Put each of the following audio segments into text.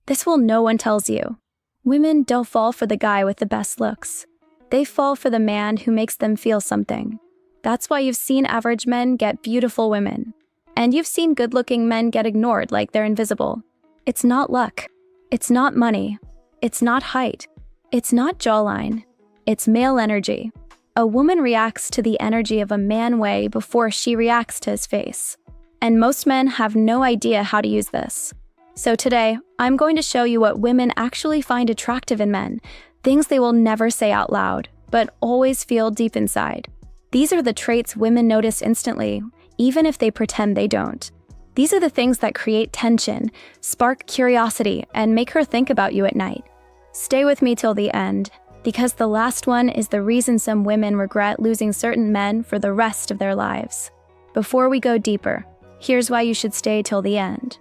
This will no one tells you. Women don't fall for the guy with the best looks. They fall for the man who makes them feel something. That's why you've seen average men get beautiful women. And you've seen good-looking men get ignored like they're invisible. It's not luck. It's not money. It's not height. It's not jawline. It's male energy. A woman reacts to the energy of a man way before she reacts to his face. And most men have no idea how to use this. So today, I'm going to show you what women actually find attractive in men, things they will never say out loud, but always feel deep inside. These are the traits women notice instantly, even if they pretend they don't. These are the things that create tension, spark curiosity, and make her think about you at night. Stay with me till the end, because the last one is the reason some women regret losing certain men for the rest of their lives. Before we go deeper, here's why you should stay till the end.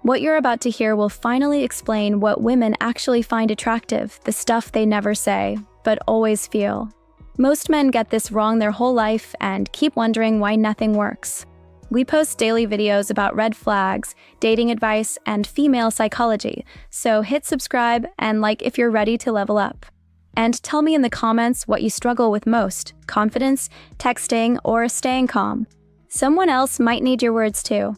What you're about to hear will finally explain what women actually find attractive, the stuff they never say, but always feel. Most men get this wrong their whole life and keep wondering why nothing works. We post daily videos about red flags, dating advice, and female psychology, so hit subscribe and like if you're ready to level up. And tell me in the comments what you struggle with most: confidence, texting, or staying calm. Someone else might need your words too.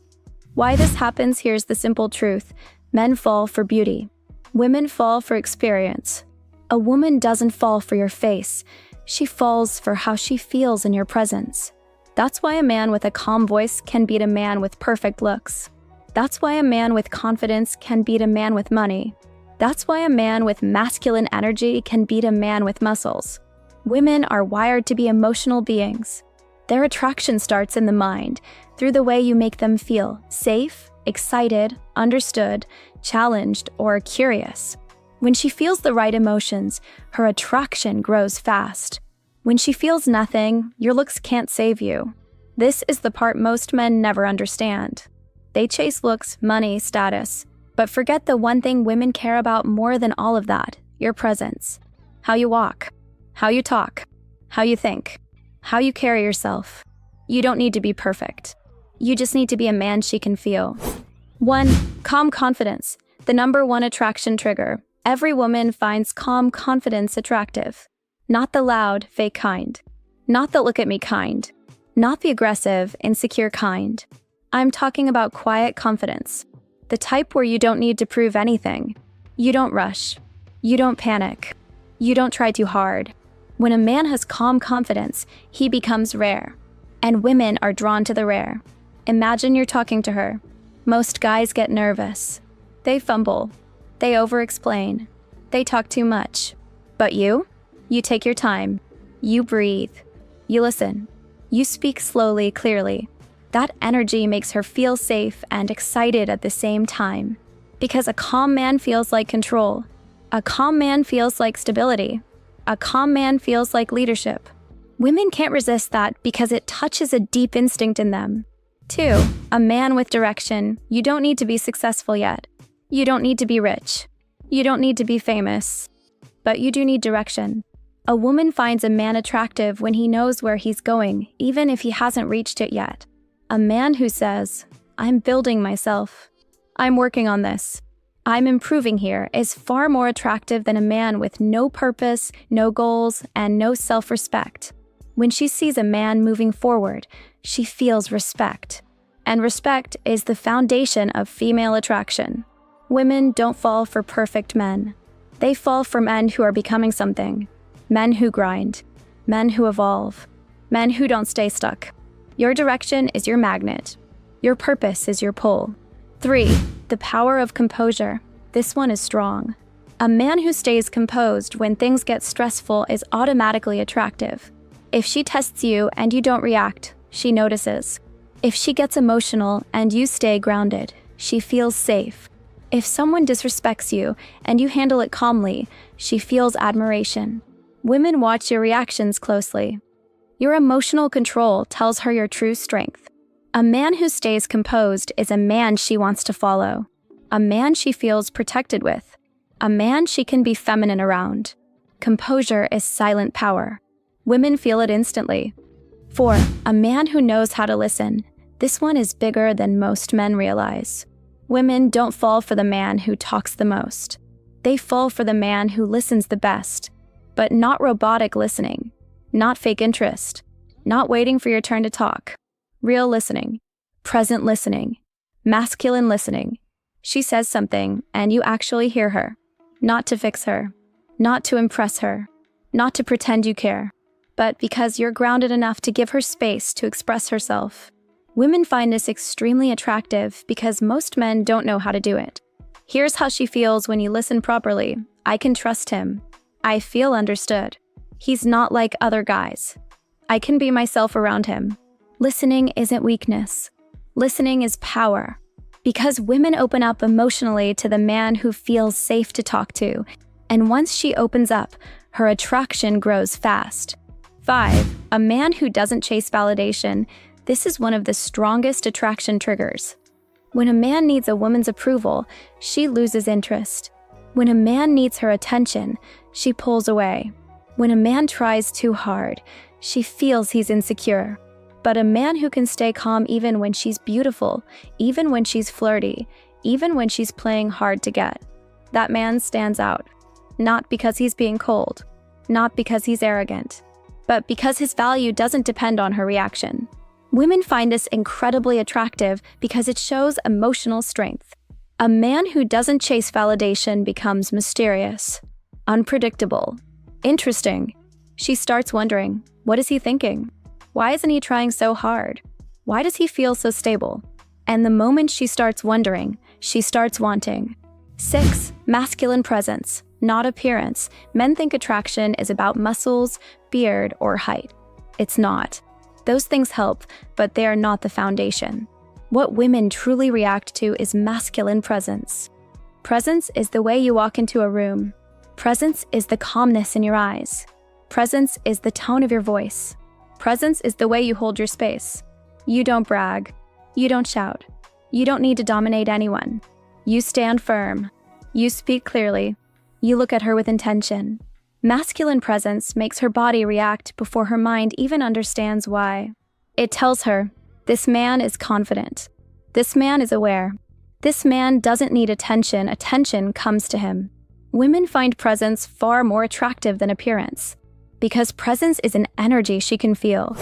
Why this happens, here's the simple truth. Men fall for beauty. Women fall for experience. A woman doesn't fall for your face. She falls for how she feels in your presence. That's why a man with a calm voice can beat a man with perfect looks. That's why a man with confidence can beat a man with money. That's why a man with masculine energy can beat a man with muscles. Women are wired to be emotional beings. Their attraction starts in the mind, through the way you make them feel safe, excited, understood, challenged, or curious. When she feels the right emotions, her attraction grows fast. When she feels nothing, your looks can't save you. This is the part most men never understand. They chase looks, money, status, but forget the one thing women care about more than all of that: your presence. How you walk, how you talk, how you think, how you carry yourself. You don't need to be perfect. You just need to be a man she can feel. 1. Calm confidence, the #1 attraction trigger. Every woman finds calm confidence attractive. Not the loud, fake kind. Not the look at me kind. Not the aggressive, insecure kind. I'm talking about quiet confidence. The type where you don't need to prove anything. You don't rush. You don't panic. You don't try too hard. When a man has calm confidence, he becomes rare. And women are drawn to the rare. Imagine you're talking to her. Most guys get nervous. They fumble. They over-explain. They talk too much. But you take your time. You breathe. You listen. You speak slowly, clearly. That energy makes her feel safe and excited at the same time. Because a calm man feels like control. A calm man feels like stability. A calm man feels like leadership. Women can't resist that because it touches a deep instinct in them. 2. A man with direction. You don't need to be successful yet. You don't need to be rich. You don't need to be famous. But you do need direction. A woman finds a man attractive when he knows where he's going, even if he hasn't reached it yet. A man who says, "I'm building myself. I'm working on this. I'm improving here," is far more attractive than a man with no purpose, no goals, and no self-respect. When she sees a man moving forward, she feels respect. And respect is the foundation of female attraction. Women don't fall for perfect men. They fall for men who are becoming something. Men who grind. Men who evolve. Men who don't stay stuck. Your direction is your magnet. Your purpose is your pull. 3. The power of composure. This one is strong. A man who stays composed when things get stressful is automatically attractive. If she tests you and you don't react, she notices. If she gets emotional and you stay grounded, she feels safe. If someone disrespects you and you handle it calmly, she feels admiration. Women watch your reactions closely. Your emotional control tells her your true strength. A man who stays composed is a man she wants to follow. A man she feels protected with. A man she can be feminine around. Composure is silent power. Women feel it instantly. 4. A man who knows how to listen. This one is bigger than most men realize. Women don't fall for the man who talks the most. They fall for the man who listens the best, but not robotic listening, not fake interest, not waiting for your turn to talk. Real listening, present listening, masculine listening. She says something and you actually hear her, not to fix her, not to impress her, not to pretend you care, but because you're grounded enough to give her space to express herself. Women find this extremely attractive because most men don't know how to do it. Here's how she feels when you listen properly. I can trust him. I feel understood. He's not like other guys. I can be myself around him. Listening isn't weakness. Listening is power. Because women open up emotionally to the man who feels safe to talk to, and once she opens up, her attraction grows fast. 5. A man who doesn't chase validation. This is one of the strongest attraction triggers. When a man needs a woman's approval, she loses interest. When a man needs her attention, she pulls away. When a man tries too hard, she feels he's insecure. But a man who can stay calm even when she's beautiful, even when she's flirty, even when she's playing hard to get, that man stands out. Not because he's being cold, not because he's arrogant, but because his value doesn't depend on her reaction. Women find this incredibly attractive because it shows emotional strength. A man who doesn't chase validation becomes mysterious, unpredictable, interesting. She starts wondering, what is he thinking? Why isn't he trying so hard? Why does he feel so stable? And the moment she starts wondering, she starts wanting. 6. Masculine presence, not appearance. Men think attraction is about muscles, beard, or height. It's not. Those things help, but they are not the foundation. What women truly react to is masculine presence. Presence is the way you walk into a room. Presence is the calmness in your eyes. Presence is the tone of your voice. Presence is the way you hold your space. You don't brag. You don't shout. You don't need to dominate anyone. You stand firm. You speak clearly. You look at her with intention. Masculine presence makes her body react before her mind even understands why. It tells her, this man is confident. This man is aware. This man doesn't need attention. Attention comes to him. Women find presence far more attractive than appearance, because presence is an energy she can feel.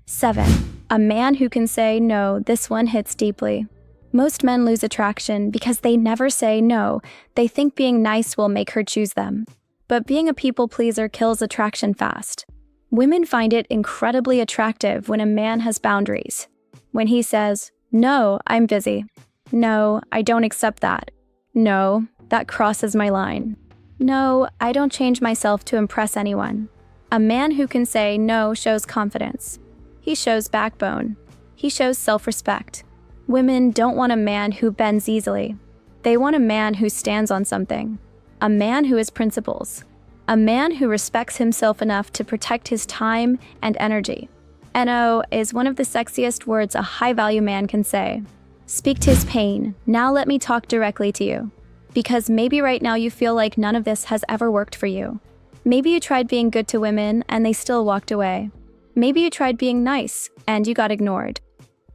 7. A man who can say no. This one hits deeply. Most men lose attraction because they never say no. They think being nice will make her choose them. But being a people pleaser kills attraction fast. Women find it incredibly attractive when a man has boundaries. When he says, no, I'm busy. No, I don't accept that. No, that crosses my line. No, I don't change myself to impress anyone. A man who can say no shows confidence. He shows backbone. He shows self-respect. Women don't want a man who bends easily. They want a man who stands on something. A man who has principles. A man who respects himself enough to protect his time and energy. NO is one of the sexiest words a high-value man can say. Speak to his pain. Now let me talk directly to you. Because maybe right now you feel like none of this has ever worked for you. Maybe you tried being good to women and they still walked away. Maybe you tried being nice and you got ignored.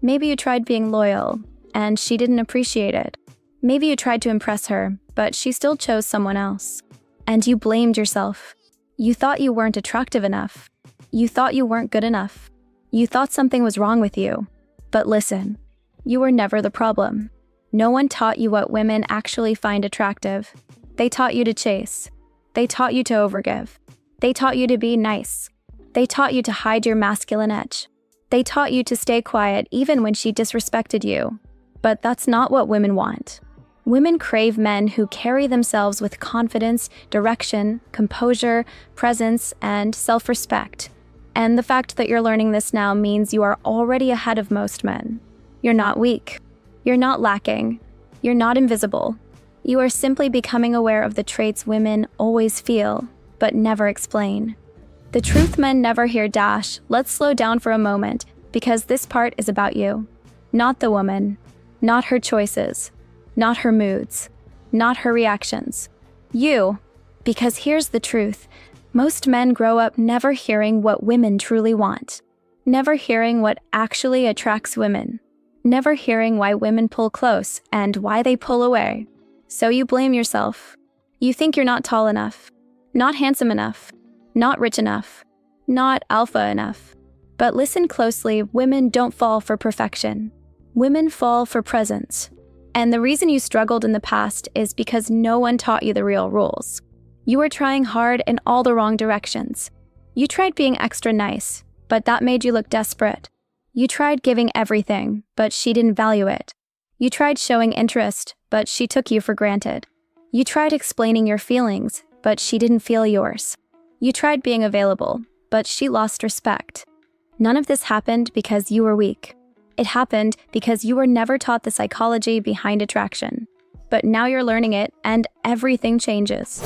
Maybe you tried being loyal and she didn't appreciate it. Maybe you tried to impress her, but she still chose someone else. And you blamed yourself. You thought you weren't attractive enough. You thought you weren't good enough. You thought something was wrong with you. But listen, you were never the problem. No one taught you what women actually find attractive. They taught you to chase. They taught you to overgive. They taught you to be nice. They taught you to hide your masculine edge. They taught you to stay quiet even when she disrespected you. But that's not what women want. Women crave men who carry themselves with confidence, direction, composure, presence, and self-respect. And the fact that you're learning this now means you are already ahead of most men. You're not weak. You're not lacking. You're not invisible. You are simply becoming aware of the traits women always feel, but never explain. The truth men never hear. Let's slow down for a moment, because this part is about you. Not the woman. Not her choices. Not her moods. Not her reactions. You. Because here's the truth. Most men grow up never hearing what women truly want. Never hearing what actually attracts women. never hearing why women pull close and why they pull away. So you blame yourself. You think you're not tall enough, not handsome enough, not rich enough, not alpha enough. But listen closely, women don't fall for perfection. Women fall for presence. And the reason you struggled in the past is because no one taught you the real rules. You were trying hard in all the wrong directions. You tried being extra nice, but that made you look desperate. You tried giving everything, but she didn't value it. You tried showing interest, but she took you for granted. You tried explaining your feelings, but she didn't feel yours. You tried being available, but she lost respect. None of this happened because you were weak. It happened because you were never taught the psychology behind attraction. But now you're learning it, and everything changes.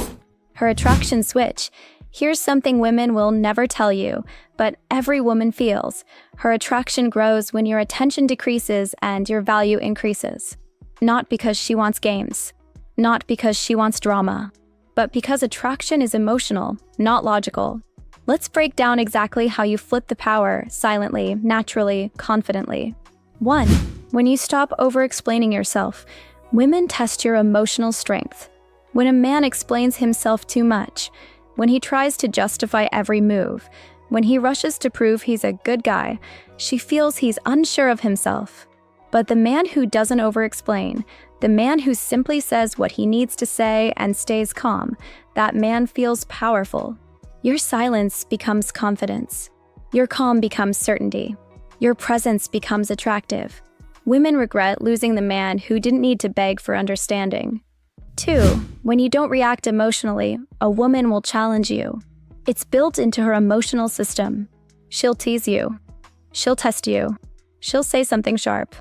Her attraction switch. Here's something women will never tell you, but every woman feels. Her attraction grows when your attention decreases and your value increases. Not because she wants games. Not because she wants drama. But because attraction is emotional, not logical. Let's break down exactly how you flip the power silently, naturally, confidently. 1. When you stop over-explaining yourself, women test your emotional strength. When a man explains himself too much, when he tries to justify every move, when he rushes to prove he's a good guy, she feels he's unsure of himself. But the man who doesn't over-explain, the man who simply says what he needs to say and stays calm, that man feels powerful. Your silence becomes confidence. Your calm becomes certainty. Your presence becomes attractive. Women regret losing the man who didn't need to beg for understanding. 2. When you don't react emotionally, a woman will challenge you. It's built into her emotional system. She'll tease you. She'll test you. She'll say something sharp.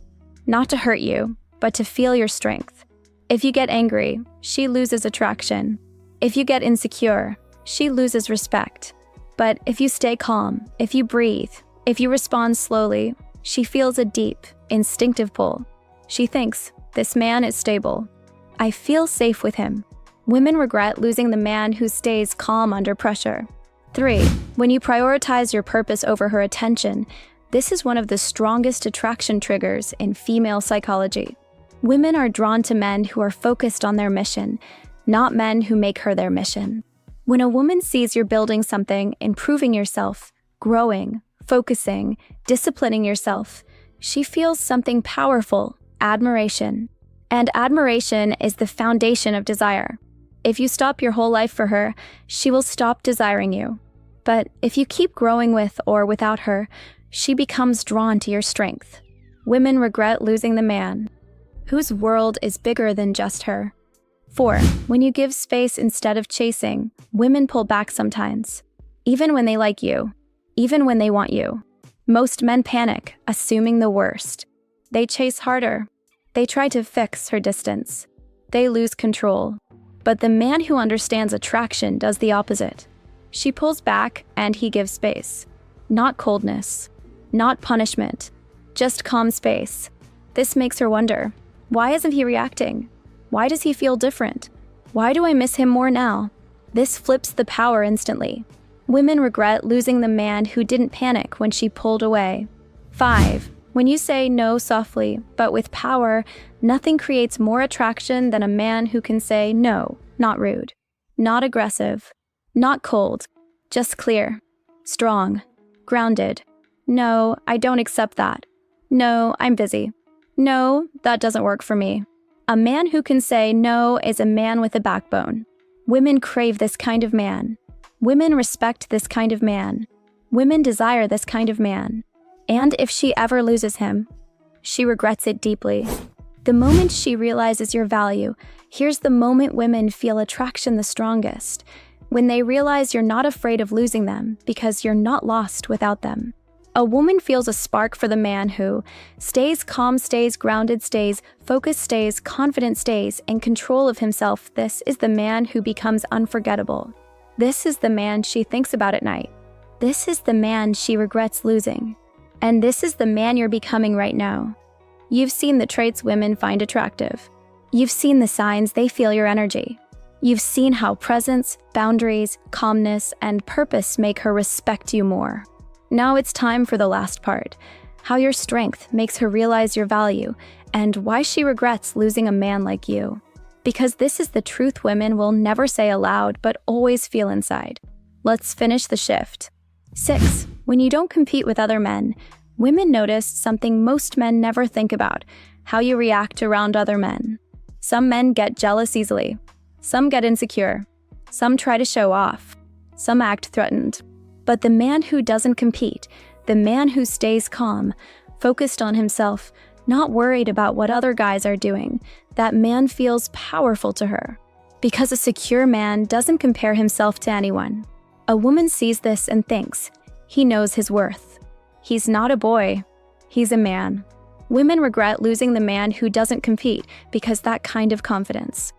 Not to hurt you, but to feel your strength. If you get angry, she loses attraction. If you get insecure, she loses respect. But if you stay calm, if you breathe, if you respond slowly, she feels a deep, instinctive pull. She thinks, this man is stable. I feel safe with him. Women regret losing the man who stays calm under pressure. 3. When you prioritize your purpose over her attention, this is one of the strongest attraction triggers in female psychology. Women are drawn to men who are focused on their mission, not men who make her their mission. When a woman sees you're building something, improving yourself, growing, focusing, disciplining yourself, she feels something powerful, admiration. And admiration is the foundation of desire. If you stop your whole life for her, she will stop desiring you. But if you keep growing with or without her, she becomes drawn to your strength. Women regret losing the man whose world is bigger than just her. 4. When you give space instead of chasing, women pull back sometimes. Even when they like you. Even when they want you. Most men panic, assuming the worst. They chase harder. They try to fix her distance. They lose control. But the man who understands attraction does the opposite. She pulls back and he gives space. Not coldness. Not punishment. Just calm space. This makes her wonder, why isn't he reacting? Why does he feel different? Why do I miss him more now? This flips the power instantly. Women regret losing the man who didn't panic when she pulled away. 5. When you say no softly, but with power, nothing creates more attraction than a man who can say no, not rude, not aggressive, not cold, just clear, strong, grounded. No, I don't accept that. No, I'm busy. No, that doesn't work for me. A man who can say no is a man with a backbone. Women crave this kind of man. Women respect this kind of man. Women desire this kind of man. And if she ever loses him, she regrets it deeply. The moment she realizes your value, here's the moment women feel attraction the strongest. When they realize you're not afraid of losing them because you're not lost without them. A woman feels a spark for the man who stays calm, stays grounded, stays focused, stays confident, stays in control of himself. This is the man who becomes unforgettable. This is the man she thinks about at night. This is the man she regrets losing. And this is the man you're becoming right now. You've seen the traits women find attractive. You've seen the signs they feel your energy. You've seen how presence, boundaries, calmness, and purpose make her respect you more. Now it's time for the last part. how your strength makes her realize your value, and why she regrets losing a man like you. Because this is the truth women will never say aloud but always feel inside. Let's finish the shift. 6. When you don't compete with other men, women notice something most men never think about: how you react around other men. Some men get jealous easily. Some get insecure. Some try to show off. Some act threatened. But the man who doesn't compete, the man who stays calm, focused on himself, not worried about what other guys are doing, that man feels powerful to her. Because a secure man doesn't compare himself to anyone. A woman sees this and thinks, he knows his worth. He's not a boy, he's a man. Women regret losing the man who doesn't compete because that kind of confidence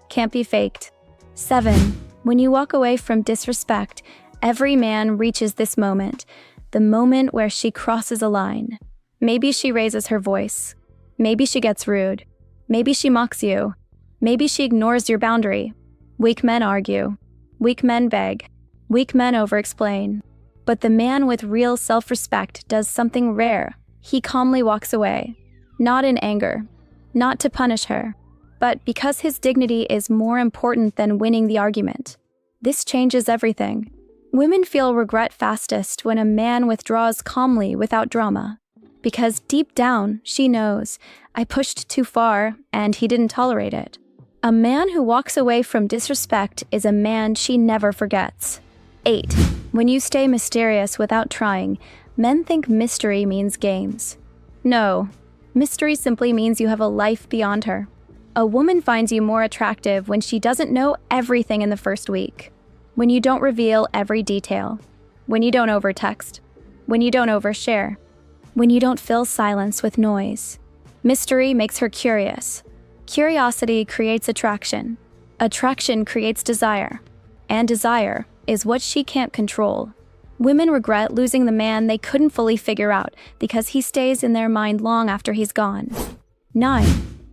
can't be faked. 7. When you walk away from disrespect, every man reaches this moment, the moment where she crosses a line. Maybe she raises her voice. Maybe she gets rude. Maybe she mocks you. Maybe she ignores your boundary. Weak men argue. Weak men beg. Weak men over-explain. But the man with real self-respect does something rare. He calmly walks away. Not in anger. Not to punish her. But because his dignity is more important than winning the argument. This changes everything. Women feel regret fastest when a man withdraws calmly without drama. Because deep down, she knows, I pushed too far and he didn't tolerate it. A man who walks away from disrespect is a man she never forgets. 8. When you stay mysterious without trying, men think mystery means games. No, mystery simply means you have a life beyond her. A woman finds you more attractive when she doesn't know everything in the first week. When you don't reveal every detail. When you don't overtext. When you don't overshare. When you don't fill silence with noise. Mystery makes her curious. Curiosity creates attraction. Attraction creates desire. And desire is what she can't control. Women regret losing the man they couldn't fully figure out because he stays in their mind long after he's gone. 9.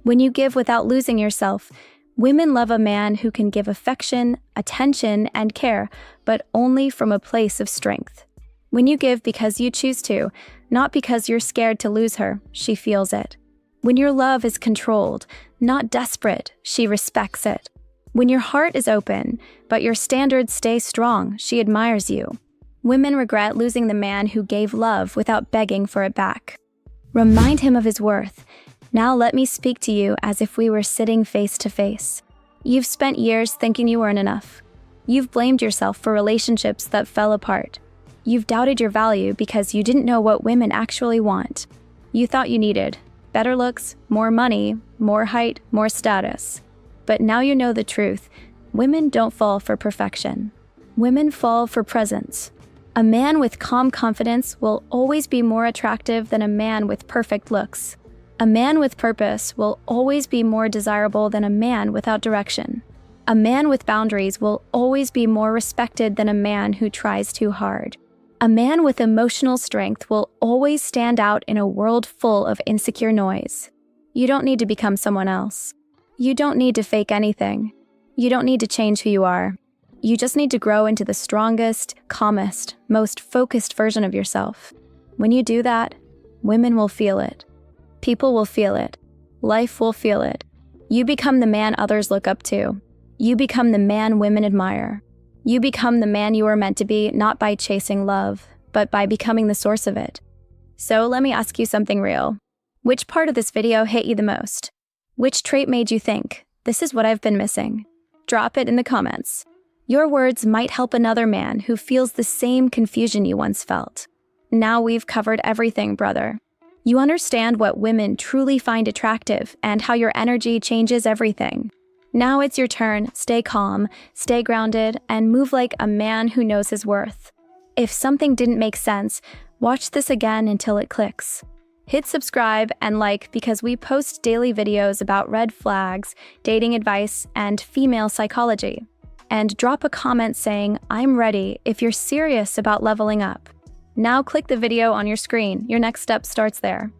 When you give without losing yourself, women love a man who can give affection, attention, and care, but only from a place of strength. When you give because you choose to, not because you're scared to lose her, she feels it. When your love is controlled, not desperate, she respects it. When your heart is open, but your standards stay strong, she admires you. Women regret losing the man who gave love without begging for it back. Remind him of his worth. Now let me speak to you as if we were sitting face to face. You've spent years thinking you weren't enough. You've blamed yourself for relationships that fell apart. You've doubted your value because you didn't know what women actually want. You thought you needed better looks, more money, more height, more status. But now you know the truth. Women don't fall for perfection. Women fall for presence. A man with calm confidence will always be more attractive than a man with perfect looks. A man with purpose will always be more desirable than a man without direction. A man with boundaries will always be more respected than a man who tries too hard. A man with emotional strength will always stand out in a world full of insecure noise. You don't need to become someone else. You don't need to fake anything. You don't need to change who you are. You just need to grow into the strongest, calmest, most focused version of yourself. When you do that, women will feel it. People will feel it. Life will feel it. You become the man others look up to. You become the man women admire. You become the man you are meant to be, not by chasing love, but by becoming the source of it. So let me ask you something real. Which part of this video hit you the most? Which trait made you think, this is what I've been missing? Drop it in the comments. Your words might help another man who feels the same confusion you once felt. Now we've covered everything, brother. You understand what women truly find attractive and how your energy changes everything. Now it's your turn. Stay calm, stay grounded, and move like a man who knows his worth. If something didn't make sense, watch this again until it clicks. Hit subscribe and like because we post daily videos about red flags, dating advice, and female psychology. And drop a comment saying, I'm ready if you're serious about leveling up. Now click the video on your screen. Your next step starts there.